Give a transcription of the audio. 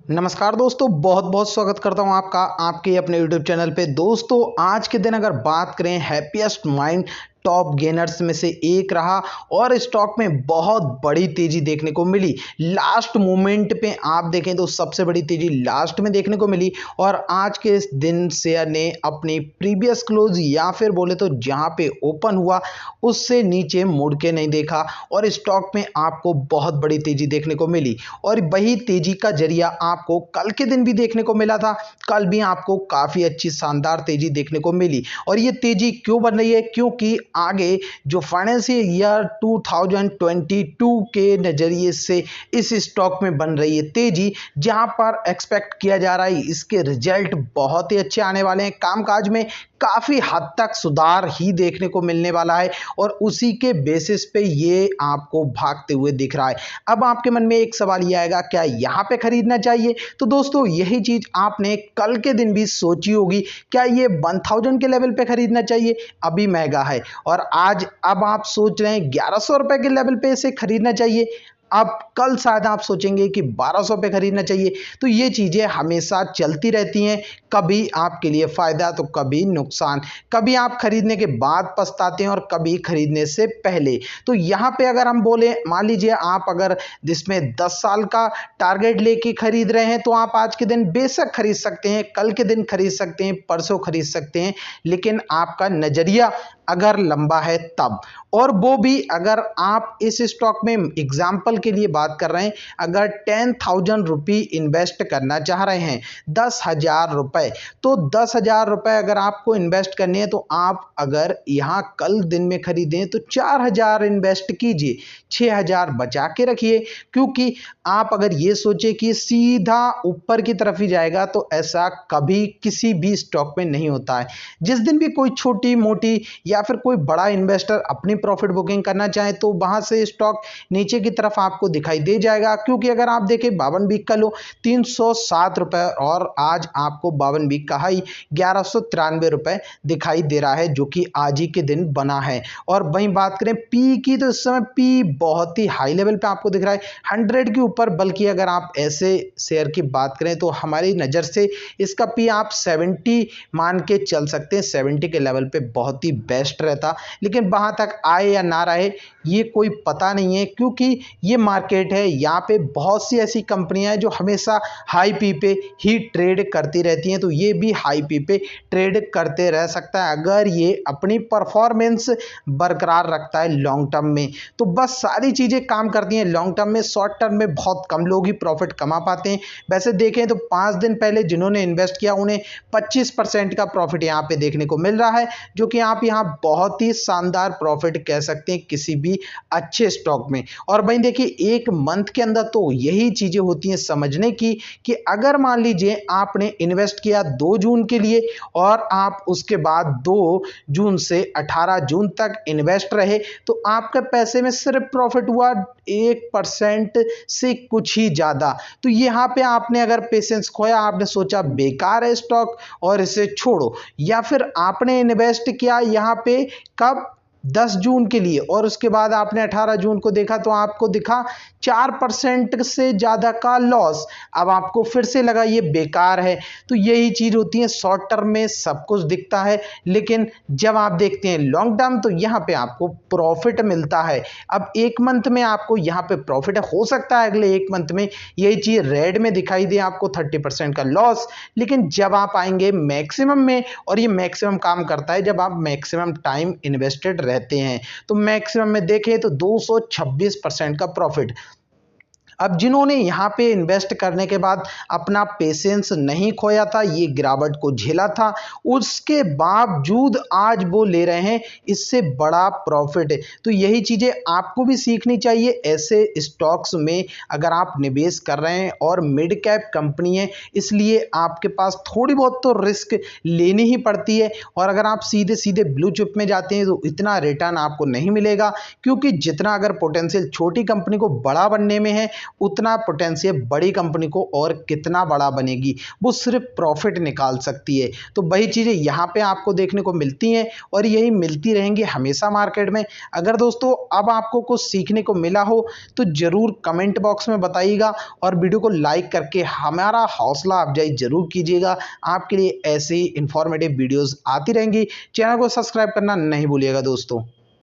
नमस्कार दोस्तों, बहुत बहुत स्वागत करता हूं आपका आपके अपने YouTube चैनल पे। दोस्तों, आज के दिन अगर बात करें, हैप्पीएस्ट माइंड टॉप गेनर्स में से एक रहा और स्टॉक में बहुत बड़ी तेजी देखने को मिली। लास्ट मोमेंट पे आप देखें तो सबसे बड़ी तेजी लास्ट में देखने को मिली और आज के इस दिन शेयर ने अपनी प्रीवियस क्लोज या फिर बोले तो जहां पे ओपन हुआ उससे नीचे मुड़ के नहीं देखा और स्टॉक में आपको बहुत बड़ी तेजी देखने को मिली। और वही तेजी का जरिया आपको कल के दिन भी देखने को मिला था। कल भी आपको काफी अच्छी शानदार तेजी देखने को मिली और ये तेजी क्यों बन रही है? क्योंकि आगे जो फाइनेंशियल ईयर 2022 के नजरिए से इस स्टॉक में बन रही है तेजी, जहां पर एक्सपेक्ट किया जा रहा है इसके रिजल्ट बहुत ही अच्छे आने वाले हैं। कामकाज में काफी हद तक सुधार ही देखने को मिलने वाला है और उसी के बेसिस पे ये आपको भागते हुए दिख रहा है। अब आपके मन में एक सवाल ये आएगा, क्या यहाँ पे खरीदना चाहिए? तो दोस्तों, यही चीज आपने कल के दिन भी सोची होगी, क्या ये 1000 के लेवल पे खरीदना चाहिए? अभी महंगा है। और आज अब आप सोच रहे हैं 1100 रुपए के लेवल पे इसे खरीदना चाहिए। अब कल शायद आप सोचेंगे कि 1200 पे खरीदना चाहिए। तो ये चीजें हमेशा चलती रहती हैं, कभी आपके लिए फायदा तो कभी नुकसान। कभी आप खरीदने के बाद पछताते हैं और कभी खरीदने से पहले। तो यहाँ पे अगर हम बोले, मान लीजिए आप अगर जिसमें 10 साल का टारगेट लेके खरीद रहे हैं तो आप आज के दिन बेशक खरीद सकते हैं, कल के दिन खरीद सकते हैं, परसों खरीद सकते हैं, लेकिन आपका नजरिया अगर लंबा है तब। और वो भी अगर आप इस स्टॉक में एग्जाम्पल के लिए बात कर रहे हैं, अगर 10,000 रुपये इन्वेस्ट करना चाह रहे हैं, 10,000 रुपए, तो 10,000 रुपए अगर आपको इन्वेस्ट करने हैं तो आप अगर यहाँ कल दिन में खरीदें तो 4,000 इन्वेस्ट कीजिए, 6,000 बचा के रखिए। क्योंकि आप अगर ये सोचे कि सीधा ऊपर की तरफ ही जाएगा तो ऐसा कभी किसी भी स्टॉक में नहीं होता है। जिस दिन भी कोई छोटी मोटी या फिर कोई बड़ा इन्वेस्टर अपनी प्रॉफिट बुकिंग करना चाहे तो वहां से स्टॉक नीचे की तरफ आपको दिखाई दे जाएगा। क्योंकि अगर आप देखें 52 वीक का लो 307 रुपए और आज आपको 52 वीक का हाई 1193 रुपए दिखाई दे रहा है, जो कि आज ही के दिन बना है। और वहीं बात करें पी की, तो इस समय पी बहुत ही हाई लेवल पे आपको दिख रहा है, 100 के ऊपर। बल्कि अगर आप ऐसे शेयर की बात करें तो हमारी नजर से इसका पी आप 70 मान के चल सकते हैं। 70 के लेवल पे बहुत ही बेस्ट रहता, लेकिन वहां तक आए या ना रहे ये कोई पता नहीं है। क्योंकि ये मार्केट है, यहाँ पे बहुत सी ऐसी कंपनियां हैं जो हमेशा हाई पी पे ही ट्रेड करती रहती हैं, तो ये भी हाई पी पे ट्रेड करते रह सकता है अगर ये अपनी परफॉर्मेंस बरकरार रखता है लॉन्ग टर्म में। तो बस सारी चीजें काम करती हैं लॉन्ग टर्म में। शॉर्ट टर्म में बहुत कम लोग ही प्रॉफिट कमा पाते हैं। वैसे देखें तो 5 दिन पहले जिन्होंने इन्वेस्ट किया उन्हें 25% का प्रॉफिट यहाँ पे देखने को मिल रहा है, जो कि आप यहाँ बहुत ही शानदार प्रॉफिट कह सकते हैं किसी भी अच्छे स्टॉक में। और भाई देखिए, एक मंथ के अंदर तो यही चीजें होती हैं समझने की, कि अगर मान लीजिए आपने इन्वेस्ट किया 2 जून के लिए और आप उसके बाद 2 जून से 18 जून तक इन्वेस्ट रहे, तो आपके पैसे में सिर्फ प्रॉफिट हुआ 1% से कुछ ही ज्यादा। तो यहाँ पे आपने अगर पेशेंस खोया, आपने सोचा बेकार है स्टॉक और इसे छोड़ो, या फिर आपने इन्वेस्ट किया यहाँ पे कब 10 जून के लिए और उसके बाद आपने 18 जून को देखा तो आपको दिखा 4% से ज्यादा का लॉस। अब आपको फिर से लगा ये बेकार है। तो यही चीज होती है, शॉर्ट टर्म में सब कुछ दिखता है, लेकिन जब आप देखते हैं लॉन्ग टर्म तो यहाँ पे आपको प्रॉफिट मिलता है। अब एक मंथ में आपको यहाँ पे प्रॉफिट हो सकता है, अगले एक मंथ में यही चीज रेड में दिखाई दे आपको 30% का लॉस, लेकिन जब आप आएंगे मैक्सिमम में, और ये मैक्सिमम काम करता है जब आप मैक्सिमम टाइम इन्वेस्टेड रहते हैं, तो मैक्सिमम में देखें तो 226% का प्रॉफिट। अब जिन्होंने यहाँ पे इन्वेस्ट करने के बाद अपना पेशेंस नहीं खोया था, ये गिरावट को झेला था, उसके बावजूद आज वो ले रहे हैं इससे बड़ा प्रॉफिट। तो यही चीजें आपको भी सीखनी चाहिए ऐसे स्टॉक्स में अगर आप निवेश कर रहे हैं। और मिड कैप कंपनी है, इसलिए आपके पास थोड़ी बहुत तो रिस्क लेनी ही पड़ती है। और अगर आप सीधे सीधे ब्लू चिप में जाते हैं तो इतना रिटर्न आपको नहीं मिलेगा, क्योंकि जितना अगर पोटेंशियल छोटी कंपनी को बड़ा बनने में है उतना पोटेंशियल बड़ी कंपनी को और कितना बड़ा बनेगी, वो सिर्फ प्रॉफिट निकाल सकती है। तो वही चीज़ें यहाँ पे आपको देखने को मिलती हैं और यही मिलती रहेंगी हमेशा मार्केट में। अगर दोस्तों अब आपको कुछ सीखने को मिला हो तो ज़रूर कमेंट बॉक्स में बताइएगा और वीडियो को लाइक करके हमारा हौसला अफजाई ज़रूर कीजिएगा। आपके लिए ऐसे ही इंफॉर्मेटिव वीडियोज़ आती रहेंगी। चैनल को सब्सक्राइब करना नहीं भूलिएगा दोस्तों।